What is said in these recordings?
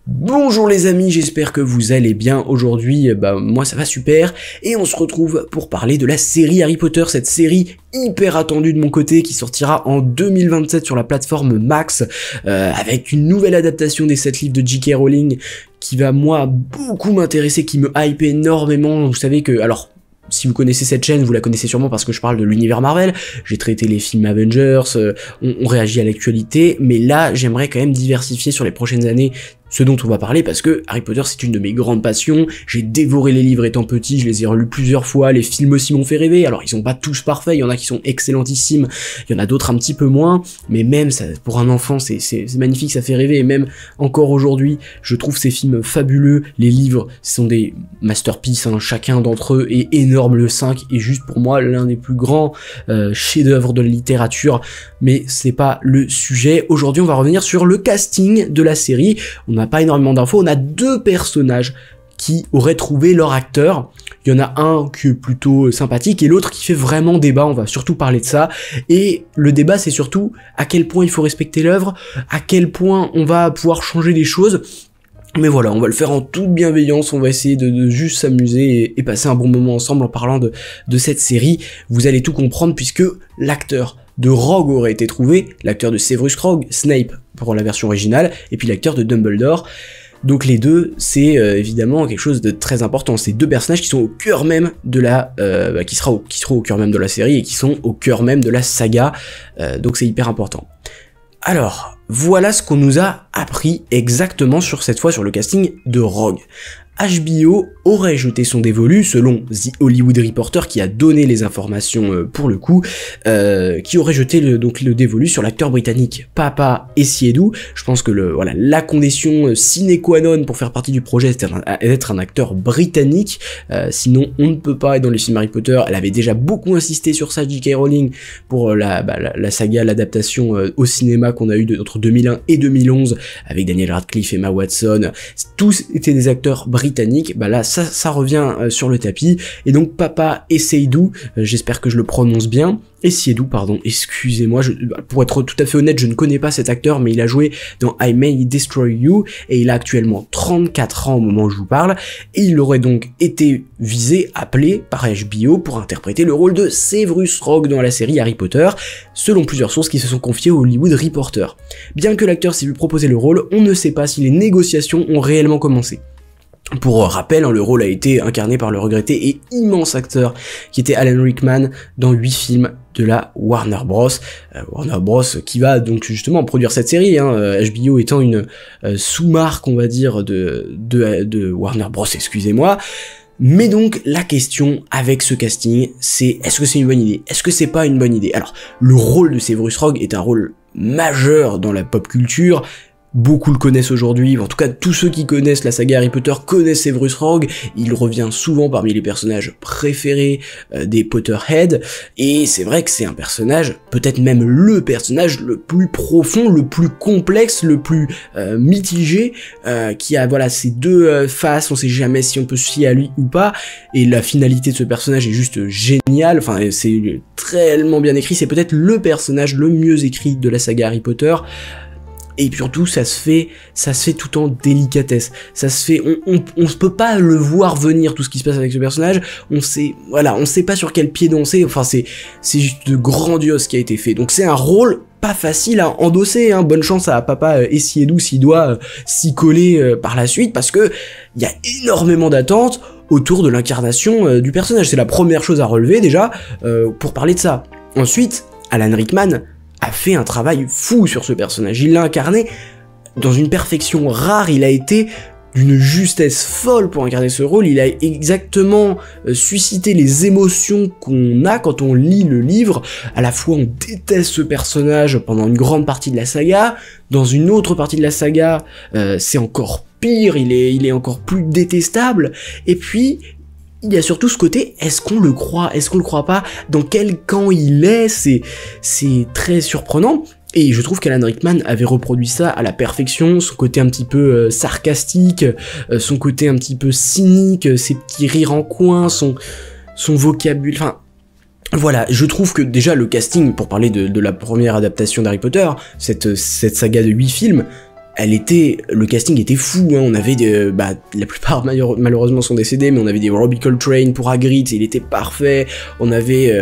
Bonjour les amis, j'espère que vous allez bien. Aujourd'hui, moi ça va super, et on se retrouve pour parler de la série Harry Potter, cette série hyper attendue de mon côté qui sortira en 2027 sur la plateforme Max, avec une nouvelle adaptation des 7 livres de J.K. Rowling qui va moi beaucoup m'intéresser, qui me hype énormément. Vous savez que, alors, si vous connaissez cette chaîne, vous la connaissez sûrement parce que je parle de l'univers Marvel, j'ai traité les films Avengers, on réagit à l'actualité, mais là j'aimerais quand même diversifier sur les prochaines années ce dont on va parler, parce que Harry Potter c'est une de mes grandes passions, j'ai dévoré les livres étant petit, je les ai relus plusieurs fois, les films aussi m'ont fait rêver. Alors ils sont pas tous parfaits, il y en a qui sont excellentissimes, il y en a d'autres un petit peu moins, mais même ça, pour un enfant c'est magnifique, ça fait rêver, et même encore aujourd'hui, je trouve ces films fabuleux. Les livres sont des masterpieces, hein, chacun d'entre eux est énorme, le 5 est juste pour moi l'un des plus grands chefs-d'œuvre de la littérature, mais c'est pas le sujet. Aujourd'hui on va revenir sur le casting de la série. On n'a pas énormément d'infos, on a 2 personnages qui auraient trouvé leur acteur. Il y en a un qui est plutôt sympathique et l'autre qui fait vraiment débat, on va surtout parler de ça. Et le débat c'est surtout à quel point il faut respecter l'œuvre, à quel point on va pouvoir changer les choses. Mais voilà, on va le faire en toute bienveillance, on va essayer de juste s'amuser et passer un bon moment ensemble en parlant de cette série. Vous allez tout comprendre puisque l'acteur de Rogue aurait été trouvé, l'acteur de Severus Rogue, Snape pour la version originale, et puis l'acteur de Dumbledore. Donc les deux, c'est évidemment quelque chose de très important. C'est 2 personnages qui sont au cœur même de la, qui seront au cœur même de la série et qui sont au cœur même de la saga. Donc c'est hyper important. Alors, voilà ce qu'on nous a appris exactement sur cette fois sur le casting de Rogue. HBO aurait jeté son dévolu, selon The Hollywood Reporter qui a donné les informations pour le coup, qui aurait jeté le dévolu sur l'acteur britannique Papa Essiedu. Je pense que la condition sine qua non pour faire partie du projet c'est d'être un acteur britannique, sinon on ne peut pas être dans les films Harry Potter. Elle avait déjà beaucoup insisté sur ça, J.K. Rowling, pour la saga, l'adaptation au cinéma qu'on a eu entre 2001 et 2011 avec Daniel Radcliffe, Emma Watson, tous étaient des acteurs britanniques. Là ça revient sur le tapis, et donc Papa Essiedu, j'espère que je le prononce bien, Essiedu pardon, excusez-moi, pour être tout à fait honnête, je ne connais pas cet acteur, mais il a joué dans I May Destroy You, et il a actuellement 34 ans au moment où je vous parle, et il aurait donc été visé, appelé par HBO pour interpréter le rôle de Severus Rogue dans la série Harry Potter, selon plusieurs sources qui se sont confiées au Hollywood Reporter. Bien que l'acteur s'est vu proposer le rôle, on ne sait pas si les négociations ont réellement commencé. Pour rappel, le rôle a été incarné par le regretté et immense acteur qui était Alan Rickman dans 8 films de la Warner Bros. Warner Bros qui va donc justement produire cette série, HBO étant une sous-marque, on va dire, de Warner Bros, excusez-moi. Mais donc, la question avec ce casting, c'est est-ce que c'est une bonne idée? Est-ce que c'est pas une bonne idée? Alors, le rôle de Severus Rogue est un rôle majeur dans la pop culture. Beaucoup le connaissent aujourd'hui, en tout cas tous ceux qui connaissent la saga Harry Potter connaissent Severus Rogue, il revient souvent parmi les personnages préférés des Potterheads, et c'est vrai que c'est un personnage, peut-être même le personnage le plus profond, le plus complexe, le plus mitigé, qui a ces 2 faces, on sait jamais si on peut se fier à lui ou pas, et la finalité de ce personnage est juste géniale, enfin c'est tellement bien écrit, c'est peut-être le personnage le mieux écrit de la saga Harry Potter. Et surtout, ça se fait tout en délicatesse. Ça se fait, on peut pas le voir venir tout ce qui se passe avec ce personnage. On sait pas sur quel pied danser. Enfin, c'est juste grandiose ce qui a été fait. Donc c'est un rôle pas facile à endosser, hein. Bonne chance à Papa Essiedu s'il doit s'y coller par la suite, parce que il y a énormément d'attentes autour de l'incarnation du personnage. C'est la première chose à relever déjà pour parler de ça. Ensuite, Alan Rickman a fait un travail fou sur ce personnage, il l'a incarné dans une perfection rare, il a été d'une justesse folle pour incarner ce rôle, il a exactement suscité les émotions qu'on a quand on lit le livre. À la fois on déteste ce personnage pendant une grande partie de la saga, dans une autre partie de la saga c'est encore pire, il est encore plus détestable, et puis il y a surtout ce côté, est-ce qu'on le croit, est-ce qu'on le croit pas, dans quel camp il est, c'est très surprenant. Et je trouve qu'Alan Rickman avait reproduit ça à la perfection, son côté un petit peu sarcastique, son côté un petit peu cynique, ses petits rires en coin, son vocabulaire, enfin, voilà, je trouve que déjà le casting, pour parler de la première adaptation d'Harry Potter, cette saga de 8 films, le casting était fou, hein. On avait la plupart malheureusement sont décédés, mais on avait des Robbie Coltrane pour Hagrid, il était parfait. On avait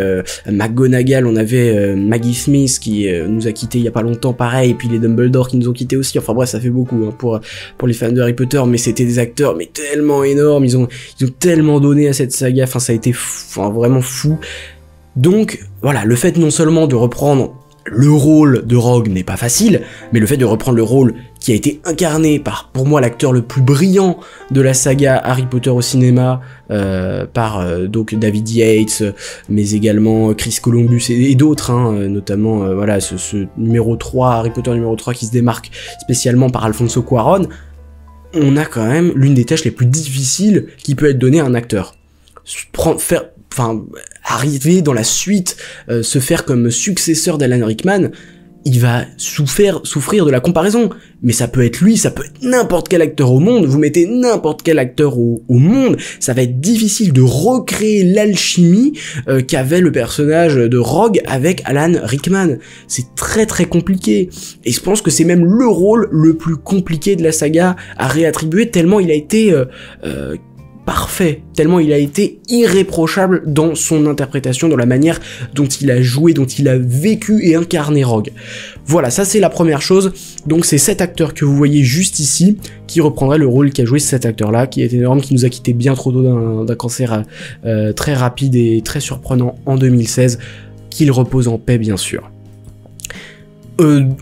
McGonagall, on avait Maggie Smith qui nous a quitté il y a pas longtemps, pareil, et puis les Dumbledore qui nous ont quitté aussi. Enfin bref, ça fait beaucoup, hein, pour les fans de Harry Potter, mais c'était des acteurs mais tellement énormes, ils ont tellement donné à cette saga, enfin ça a été vraiment fou. Donc voilà, le fait non seulement de reprendre le rôle de Rogue n'est pas facile, mais le fait de reprendre le rôle qui a été incarné par, pour moi, l'acteur le plus brillant de la saga Harry Potter au cinéma, par donc David Yates, mais également Chris Columbus et d'autres, hein, notamment voilà ce numéro 3, Harry Potter numéro 3 qui se démarque spécialement par Alfonso Cuarón. On a quand même l'une des tâches les plus difficiles qui peut être donnée à un acteur. Arriver dans la suite, se faire comme successeur d'Alan Rickman, il va souffrir de la comparaison. Mais ça peut être lui, ça peut être n'importe quel acteur au monde, vous mettez n'importe quel acteur au monde, ça va être difficile de recréer l'alchimie qu'avait le personnage de Rogue avec Alan Rickman. C'est très très compliqué. Et je pense que c'est même le rôle le plus compliqué de la saga à réattribuer, tellement il a été parfait, tellement il a été irréprochable dans son interprétation, dans la manière dont il a joué, dont il a vécu et incarné Rogue. Voilà, ça c'est la première chose. Donc c'est cet acteur que vous voyez juste ici qui reprendrait le rôle qu'a joué cet acteur-là, qui est énorme, qui nous a quitté bien trop tôt d'un cancer très rapide et très surprenant en 2016, qu'il repose en paix bien sûr.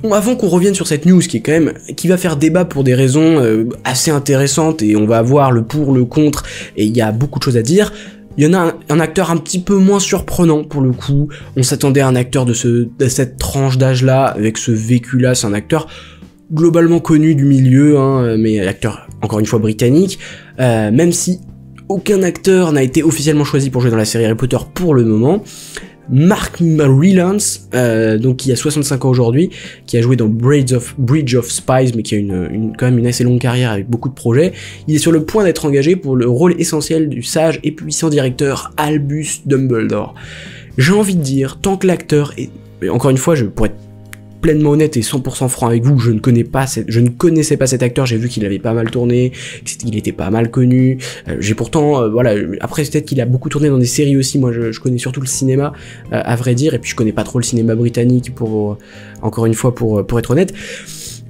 Avant qu'on revienne sur cette news qui va faire débat pour des raisons assez intéressantes, et on va voir le pour, le contre, et il y a beaucoup de choses à dire, il y en a un acteur un petit peu moins surprenant pour le coup. On s'attendait à un acteur de cette tranche d'âge là, avec ce vécu là. C'est un acteur globalement connu du milieu, hein, mais acteur encore une fois britannique, même si aucun acteur n'a été officiellement choisi pour jouer dans la série Harry Potter pour le moment. Mark Rylance, donc qui a 65 ans aujourd'hui, qui a joué dans Bridge of Spies, mais qui a quand même une assez longue carrière avec beaucoup de projets. Il est sur le point d'être engagé pour le rôle essentiel du sage et puissant directeur Albus Dumbledore. J'ai envie de dire, tant que l'acteur est... Encore une fois, pour être pleinement honnête et 100% franc avec vous, je ne connaissais pas cet acteur, j'ai vu qu'il avait pas mal tourné, qu'il était pas mal connu, j'ai pourtant, voilà, après peut-être qu'il a beaucoup tourné dans des séries aussi, moi je connais surtout le cinéma, à vrai dire, et puis je connais pas trop le cinéma britannique, encore une fois, pour être honnête.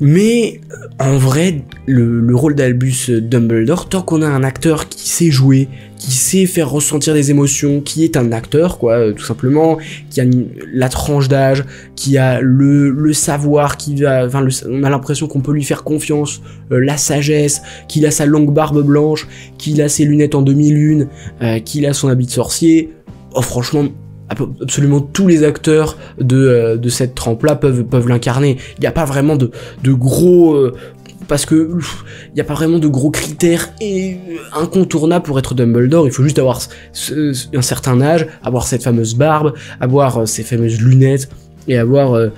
Mais en vrai, le rôle d'Albus Dumbledore, tant qu'on a un acteur qui sait jouer, qui sait faire ressentir des émotions, qui est un acteur, quoi, tout simplement, qui a la tranche d'âge, qui a le savoir, on a l'impression qu'on peut lui faire confiance, la sagesse, qu'il a sa longue barbe blanche, qu'il a ses lunettes en demi-lune, qu'il a son habit de sorcier. Oh, franchement, absolument tous les acteurs de cette trempe-là peuvent l'incarner. Il n'y a pas vraiment de gros... parce que il n'y a pas vraiment de gros critères incontournables pour être Dumbledore. Il faut juste avoir un certain âge, avoir cette fameuse barbe, avoir ces fameuses lunettes, et avoir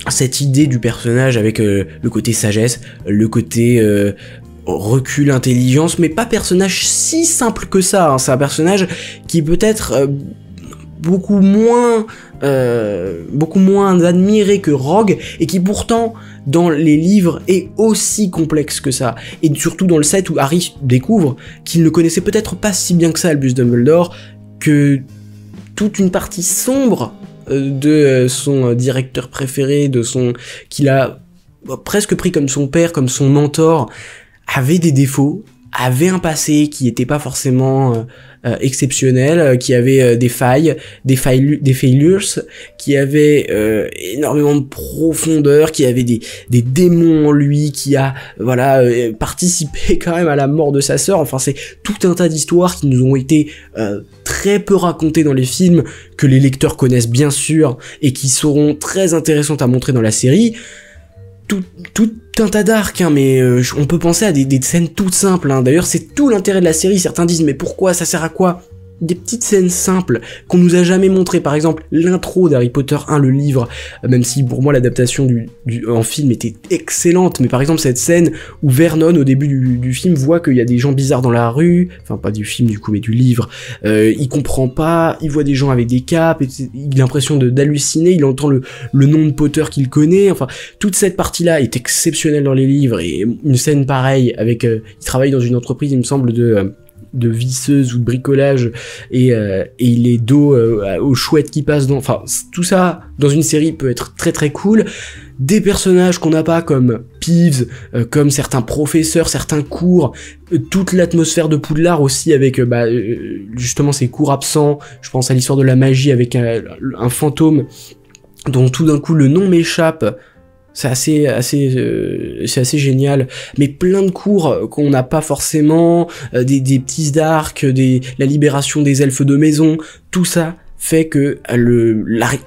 cette idée du personnage avec le côté sagesse, le côté... recul, intelligence, mais pas personnage si simple que ça, hein. C'est un personnage qui peut être... beaucoup moins admiré que Rogue, et qui pourtant dans les livres est aussi complexe que ça, et surtout dans le set où Harry découvre qu'il ne connaissait peut-être pas si bien que ça Albus Dumbledore, que toute une partie sombre de son directeur préféré, qu'il a presque pris comme son père, comme son mentor, avait des défauts, avait un passé qui était pas forcément exceptionnel, qui avait des failures, qui avait énormément de profondeur, qui avait des démons en lui, qui a participé quand même à la mort de sa sœur. Enfin, c'est tout un tas d'histoires qui nous ont été très peu racontées dans les films, que les lecteurs connaissent bien sûr, et qui seront très intéressantes à montrer dans la série. Tout un tas d'arcs, hein, mais on peut penser à des scènes toutes simples, hein. D'ailleurs, c'est tout l'intérêt de la série. Certains disent, mais pourquoi, ça sert à quoi? des petites scènes simples qu'on nous a jamais montrées. Par exemple, l'intro d'Harry Potter 1, le livre, même si pour moi l'adaptation en film était excellente, mais par exemple cette scène où Vernon au début du film voit qu'il y a des gens bizarres dans la rue, enfin pas du film du coup mais du livre, il comprend pas, il voit des gens avec des capes, il a l'impression d'halluciner, il entend le nom de Potter qu'il connaît, enfin toute cette partie-là est exceptionnelle dans les livres, et une scène pareille avec, il travaille dans une entreprise il me semble de visseuse ou de bricolage, et il est dos aux chouettes qui passent dans, enfin tout ça dans une série peut être très très cool. Des personnages qu'on n'a pas comme Peeves, comme certains professeurs, certains cours, toute l'atmosphère de Poudlard aussi avec justement ces cours absents, je pense à l'histoire de la magie avec un fantôme dont tout d'un coup le nom m'échappe. C'est assez génial, mais plein de cours qu'on n'a pas forcément, des petits arcs, la libération des elfes de maison, tout ça fait que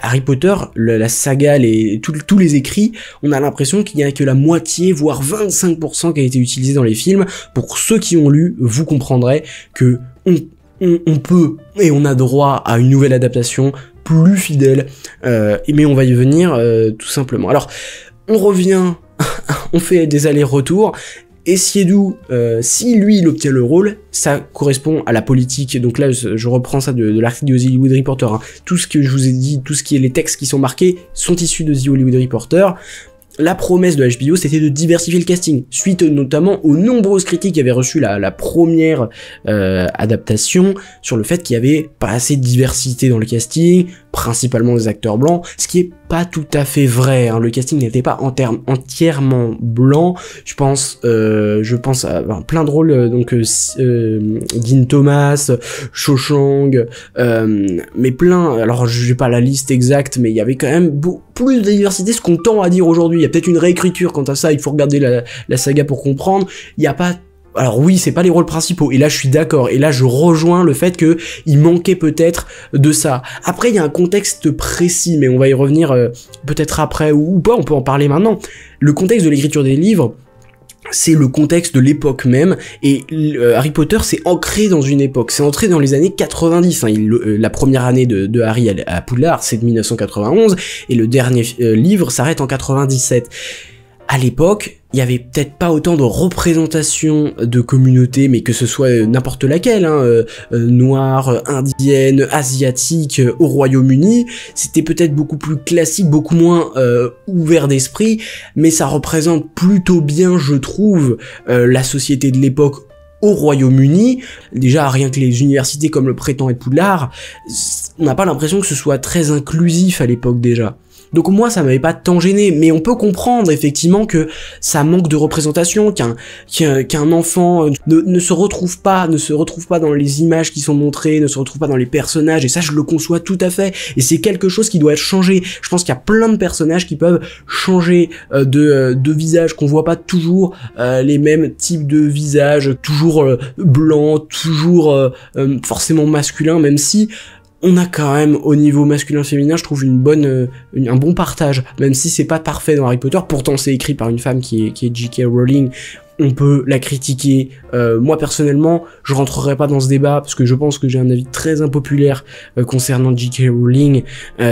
Harry Potter, la saga, tous les écrits, on a l'impression qu'il n'y a que la moitié, voire 25% qui a été utilisé dans les films. Pour ceux qui ont lu, vous comprendrez que on peut et on a droit à une nouvelle adaptation plus fidèle, mais on va y venir tout simplement. Alors, on revient, on fait des allers-retours, et Siedu, si lui il obtient le rôle, ça correspond à la politique. Donc là je reprends ça de l'article de The Hollywood Reporter, hein. Tout ce que je vous ai dit, tout ce qui est les textes qui sont marqués sont issus de The Hollywood Reporter. La promesse de HBO, c'était de diversifier le casting, suite notamment aux nombreuses critiques qui avaient reçu la première adaptation, sur le fait qu'il y avait pas assez de diversité dans le casting, principalement des acteurs blancs, ce qui est pas tout à fait vrai, hein. Le casting n'était pas entièrement blanc. Je pense à plein de rôles, donc Dean Thomas, Cho Chang, mais plein, alors j'ai pas la liste exacte, mais il y avait quand même plus de diversité, ce qu'on tend à dire aujourd'hui. Il y a peut-être une réécriture quant à ça, il faut regarder la saga pour comprendre. Il y a pas... Alors oui, c'est pas les rôles principaux, et là je suis d'accord, et là je rejoins le fait que il manquait peut-être de ça. Après il y a un contexte précis, mais on va y revenir peut-être après, ou pas, on peut en parler maintenant. Le contexte de l'écriture des livres, c'est le contexte de l'époque même, et Harry Potter c'est ancré dans une époque, c'est entré dans les années 90, hein. La première année de Harry à Poudlard c'est de 1991, et le dernier livre s'arrête en 97. À l'époque, il y avait peut-être pas autant de représentation de communautés, mais que ce soit n'importe laquelle, hein, noire, indienne, asiatique, au Royaume-Uni, c'était peut-être beaucoup plus classique, beaucoup moins ouvert d'esprit, mais ça représente plutôt bien, je trouve, la société de l'époque au Royaume-Uni. Déjà, rien que les universités comme le prétend être Poudlard, on n'a pas l'impression que ce soit très inclusif à l'époque déjà. Donc moi ça m'avait pas tant gêné, mais on peut comprendre effectivement que ça manque de représentation, qu'un enfant ne se retrouve pas dans les images qui sont montrées, ne se retrouve pas dans les personnages, et ça je le conçois tout à fait, et c'est quelque chose qui doit être changé. Je pense qu'il y a plein de personnages qui peuvent changer de visage, qu'on voit pas toujours les mêmes types de visages, toujours blancs, toujours forcément masculins, même si on a quand même, au niveau masculin-féminin, je trouve un bon partage, même si c'est pas parfait dans Harry Potter. Pourtant c'est écrit par une femme qui est J.K. Rowling, on peut la critiquer. Moi personnellement, je rentrerai pas dans ce débat, parce que je pense que j'ai un avis très impopulaire concernant J.K. Rowling,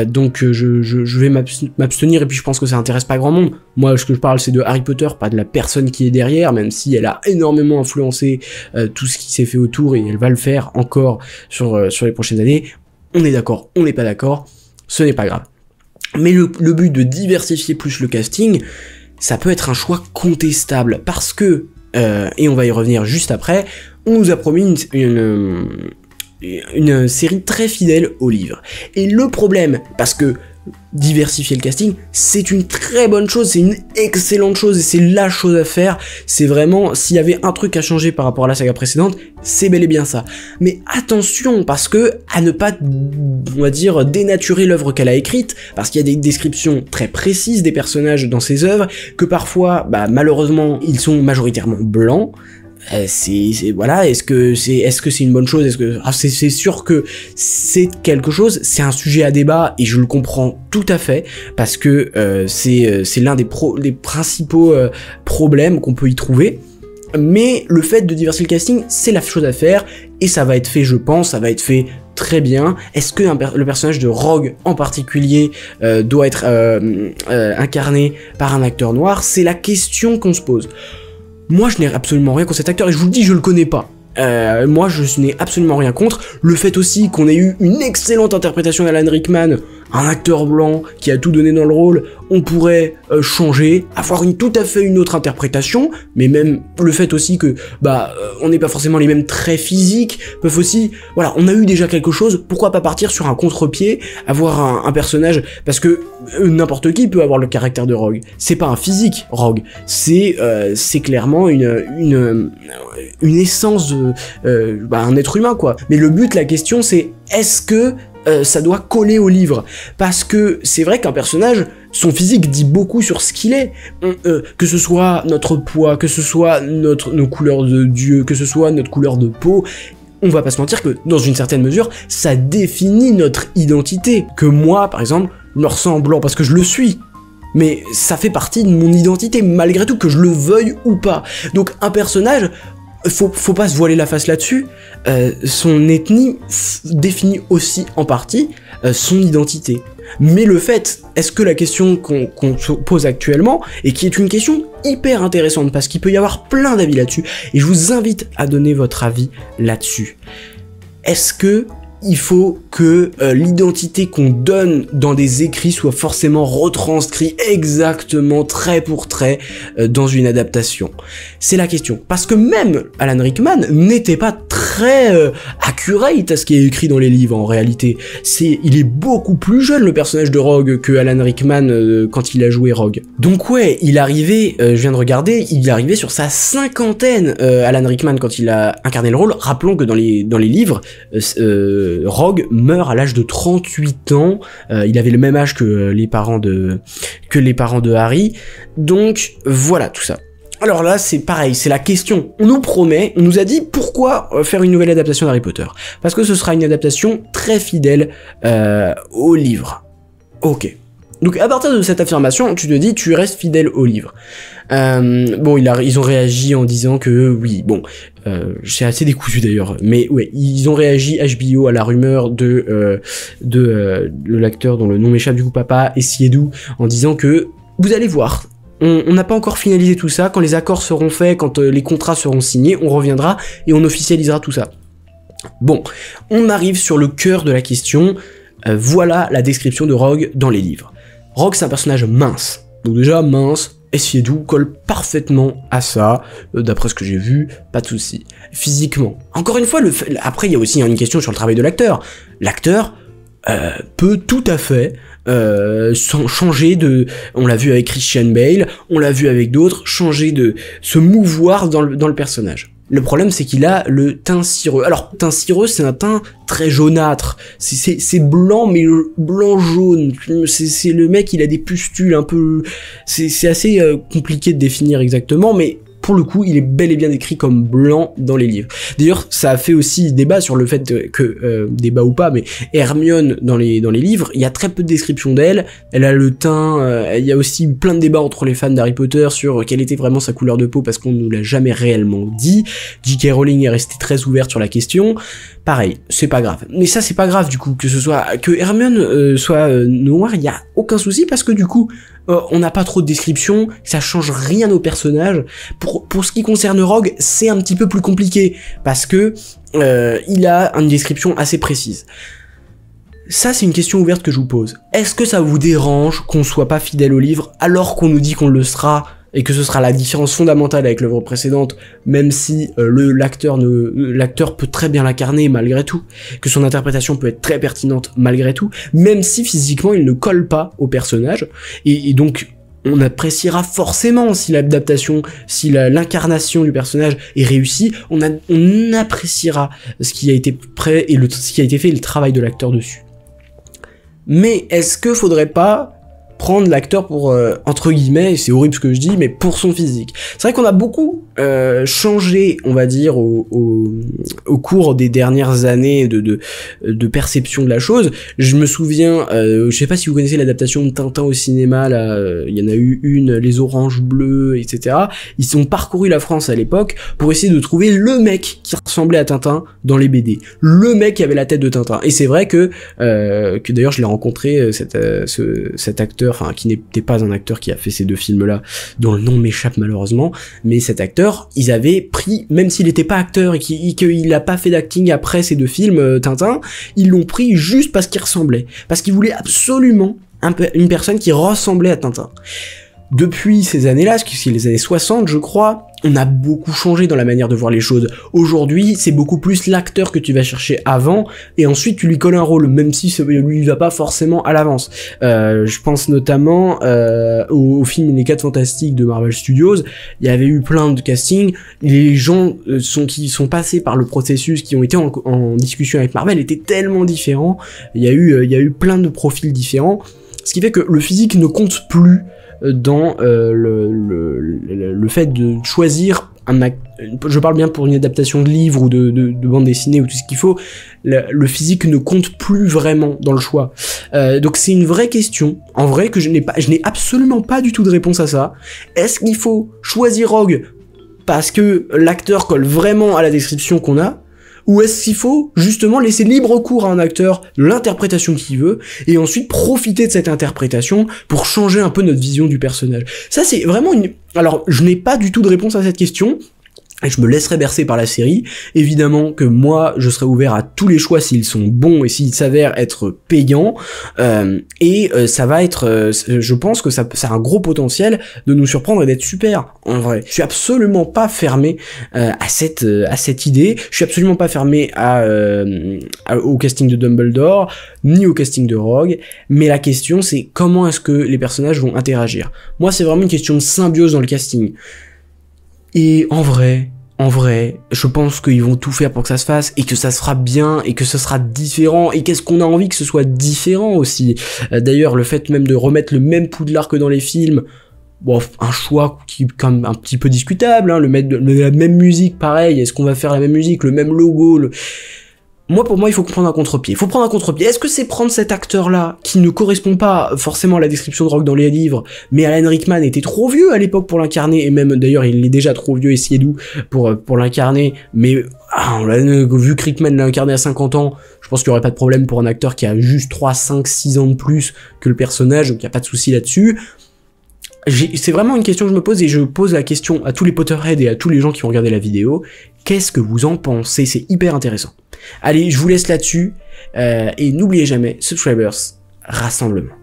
donc je vais m'abstenir, et puis je pense que ça intéresse pas grand monde. Moi ce que je parle c'est de Harry Potter, pas de la personne qui est derrière, même si elle a énormément influencé tout ce qui s'est fait autour, et elle va le faire encore sur les prochaines années. On est d'accord, on n'est pas d'accord, ce n'est pas grave. Mais le but de diversifier plus le casting, ça peut être un choix contestable, parce que, et on va y revenir juste après, on nous a promis une série très fidèle au livre. Et le problème, parce que diversifier le casting, c'est une très bonne chose, c'est une excellente chose, et c'est la chose à faire. C'est vraiment, s'il y avait un truc à changer par rapport à la saga précédente, c'est bel et bien ça. Mais attention, parce que à ne pas, on va dire, dénaturer l'œuvre qu'elle a écrite, parce qu'il y a des descriptions très précises des personnages dans ses œuvres, que parfois, malheureusement, ils sont majoritairement blancs. Voilà, est-ce que c'est une bonne chose? C'est sûr que c'est quelque chose, c'est un sujet à débat, et je le comprends tout à fait, parce que c'est l'un des principaux problèmes qu'on peut y trouver. Mais le fait de diversifier le casting, c'est la chose à faire, et ça va être fait, je pense, ça va être fait très bien. Est-ce que le personnage de Rogue en particulier doit être incarné par un acteur noir? C'est la question qu'on se pose. Moi, je n'ai absolument rien contre cet acteur, et je vous le dis, je le connais pas. Moi, je n'ai absolument rien contre. Le fait aussi qu'on ait eu une excellente interprétation d'Alan Rickman, un acteur blanc qui a tout donné dans le rôle, on pourrait changer, avoir tout à fait une autre interprétation, mais même le fait aussi que on n'est pas forcément les mêmes traits physiques, peuvent aussi, voilà, on a eu déjà quelque chose, pourquoi pas partir sur un contre-pied, avoir un personnage, parce que n'importe qui peut avoir le caractère de Rogue. C'est pas un physique, Rogue, c'est clairement une essence de un être humain, quoi. Mais le but, la question, c'est est-ce que ça doit coller au livre? Parce que c'est vrai qu'un personnage, son physique dit beaucoup sur ce qu'il est, que ce soit notre poids, que ce soit nos couleurs de yeux, que ce soit notre couleur de peau. On va pas se mentir que, dans une certaine mesure, ça définit notre identité. Que moi, par exemple, je me ressens blanc parce que je le suis. Mais ça fait partie de mon identité, malgré tout, que je le veuille ou pas. Donc un personnage, faut pas se voiler la face là-dessus, son ethnie définit aussi en partie son identité. Mais le fait, est-ce que la question qu'on se pose actuellement, et qui est une question hyper intéressante, parce qu'il peut y avoir plein d'avis là-dessus, et je vous invite à donner votre avis là-dessus. Est-ce que il faut que l'identité qu'on donne dans des écrits soit forcément retranscrit exactement, trait pour trait, dans une adaptation? C'est la question. Parce que même Alan Rickman n'était pas très accurate à ce qui est écrit dans les livres, en réalité. Il est beaucoup plus jeune, le personnage de Rogue, que Alan Rickman quand il a joué Rogue. Donc ouais, il arrivait, je viens de regarder, il arrivait sur sa 50aine, Alan Rickman, quand il a incarné le rôle. Rappelons que dans les livres, Rogue meurt à l'âge de 38 ans, il avait le même âge que les parents de Harry, donc voilà tout ça. Alors là, c'est pareil, c'est la question. On nous promet, on nous a dit pourquoi faire une nouvelle adaptation d'Harry Potter. Parce que ce sera une adaptation très fidèle au livre. Ok. Donc à partir de cette affirmation, tu te dis, tu restes fidèle au livre. Bon, ils ont réagi en disant que oui, bon, c'est assez décousu d'ailleurs, mais ouais, ils ont réagi HBO à la rumeur de l'acteur dont le nom m'échappe du coup, Papa Essiedu, en disant que vous allez voir. On n'a pas encore finalisé tout ça, quand les accords seront faits, quand les contrats seront signés, on reviendra et on officialisera tout ça. Bon, on arrive sur le cœur de la question, voilà la description de Rogue dans les livres. Rogue, c'est un personnage mince, donc déjà mince, Essiedu colle parfaitement à ça, d'après ce que j'ai vu, pas de souci. Physiquement, encore une fois, après il y a aussi une question sur le travail de l'acteur. L'acteur peut tout à fait changer de... On l'a vu avec Christian Bale, on l'a vu avec d'autres, changer de... se mouvoir dans le personnage. Le problème, c'est qu'il a le teint cireux. Alors, teint cireux, c'est un teint très jaunâtre. C'est blanc, mais blanc-jaune. C'est le mec, il a des pustules un peu... C'est assez compliqué de définir exactement, mais... Pour le coup, il est bel et bien décrit comme blanc dans les livres. D'ailleurs, ça a fait aussi débat sur le fait que, débat ou pas, mais Hermione dans les livres, il y a très peu de descriptions d'elle. Elle a le teint, il y a aussi plein de débats entre les fans d'Harry Potter sur quelle était vraiment sa couleur de peau, parce qu'on ne l'a jamais réellement dit. J.K. Rowling est restée très ouverte sur la question. Pareil, c'est pas grave. Mais ça, c'est pas grave du coup, que Hermione soit noire, il y a aucun souci, parce que du coup, on n'a pas trop de description, ça change rien au personnage. Pour ce qui concerne Rogue, c'est un petit peu plus compliqué, parce que il a une description assez précise. Ça, c'est une question ouverte que je vous pose. Est-ce que ça vous dérange qu'on soit pas fidèle au livre, alors qu'on nous dit qu'on le sera, et que ce sera la différence fondamentale avec l'œuvre précédente, même si l'acteur peut très bien l'incarner malgré tout, que son interprétation peut être très pertinente malgré tout, même si physiquement il ne colle pas au personnage, et donc on appréciera forcément si l'adaptation, si l'incarnation du personnage est réussie, on appréciera ce qui a été prêt et ce qui a été fait et le travail de l'acteur dessus. Mais est-ce que faudrait pas prendre l'acteur pour, entre guillemets, c'est horrible ce que je dis, mais pour son physique. C'est vrai qu'on a beaucoup changé, on va dire, au cours des dernières années de perception de la chose. Je me souviens, je sais pas si vous connaissez l'adaptation de Tintin au cinéma, là, il y en a eu une, Les Oranges Bleues, etc. Ils ont parcouru la France à l'époque pour essayer de trouver le mec qui ressemblait à Tintin dans les BD. Le mec qui avait la tête de Tintin. Et c'est vrai que d'ailleurs je l'ai rencontré, cet acteur, enfin qui n'était pas un acteur qui a fait ces deux films-là, dont le nom m'échappe malheureusement, mais cet acteur, ils avaient pris, même s'il n'était pas acteur et qu'il a pas fait d'acting après ces deux films Tintin, ils l'ont pris juste parce qu'il ressemblait, parce qu'ils voulaient absolument une personne qui ressemblait à Tintin. Depuis ces années-là, c'est les années 60 je crois, on a beaucoup changé dans la manière de voir les choses. Aujourd'hui, c'est beaucoup plus l'acteur que tu vas chercher avant, et ensuite tu lui colles un rôle, même si ça lui va pas forcément à l'avance. Je pense notamment au film Les 4 Fantastiques de Marvel Studios, il y avait eu plein de castings, les gens qui sont passés par le processus, qui ont été en discussion avec Marvel, étaient tellement différents, il y a eu plein de profils différents, ce qui fait que le physique ne compte plus dans le fait de choisir un acteur. Je parle bien pour une adaptation de livre ou de bande dessinée ou tout ce qu'il faut, le physique ne compte plus vraiment dans le choix. Donc c'est une vraie question, en vrai, que je n'ai absolument pas du tout de réponse à ça. Est-ce qu'il faut choisir Rogue parce que l'acteur colle vraiment à la description qu'on a, ou est-ce qu'il faut justement laisser libre cours à un acteur de l'interprétation qu'il veut, et ensuite profiter de cette interprétation pour changer un peu notre vision du personnage? Ça c'est vraiment une... Alors je n'ai pas du tout de réponse à cette question, et je me laisserai bercer par la série. Évidemment que moi, je serai ouvert à tous les choix s'ils sont bons et s'ils s'avèrent être payants. Ça va être... je pense que ça a un gros potentiel de nous surprendre et d'être super, en vrai. Je suis absolument pas fermé à cette idée. Je suis absolument pas fermé au casting de Dumbledore, ni au casting de Rogue. Mais la question, c'est comment est-ce que les personnages vont interagir. Moi, c'est vraiment une question de symbiose dans le casting. Et en vrai, je pense qu'ils vont tout faire pour que ça se fasse, et que ça se fera bien, et que ce sera différent, et qu'est-ce qu'on a envie que ce soit différent aussi. D'ailleurs, le fait même de remettre le même Poudlard que dans les films, bon, un choix qui est quand même un petit peu discutable, hein, la même musique, pareil, est-ce qu'on va faire la même musique, le même logo, Moi, pour moi, il faut prendre un contre-pied. Est-ce que c'est prendre cet acteur-là, qui ne correspond pas forcément à la description de Rogue dans les livres, mais Alan Rickman était trop vieux à l'époque pour l'incarner, et même, d'ailleurs, il est déjà trop vieux et Seydoux pour l'incarner, mais, vu que Rickman l'a incarné à 50 ans, je pense qu'il y aurait pas de problème pour un acteur qui a juste 3, 5, 6 ans de plus que le personnage, donc il y a pas de souci là-dessus. C'est vraiment une question que je me pose, et je pose la question à tous les Potterheads et à tous les gens qui vont regarder la vidéo. Qu'est-ce que vous en pensez? C'est hyper intéressant. Allez, je vous laisse là-dessus, et n'oubliez jamais, subscribers, rassemblement.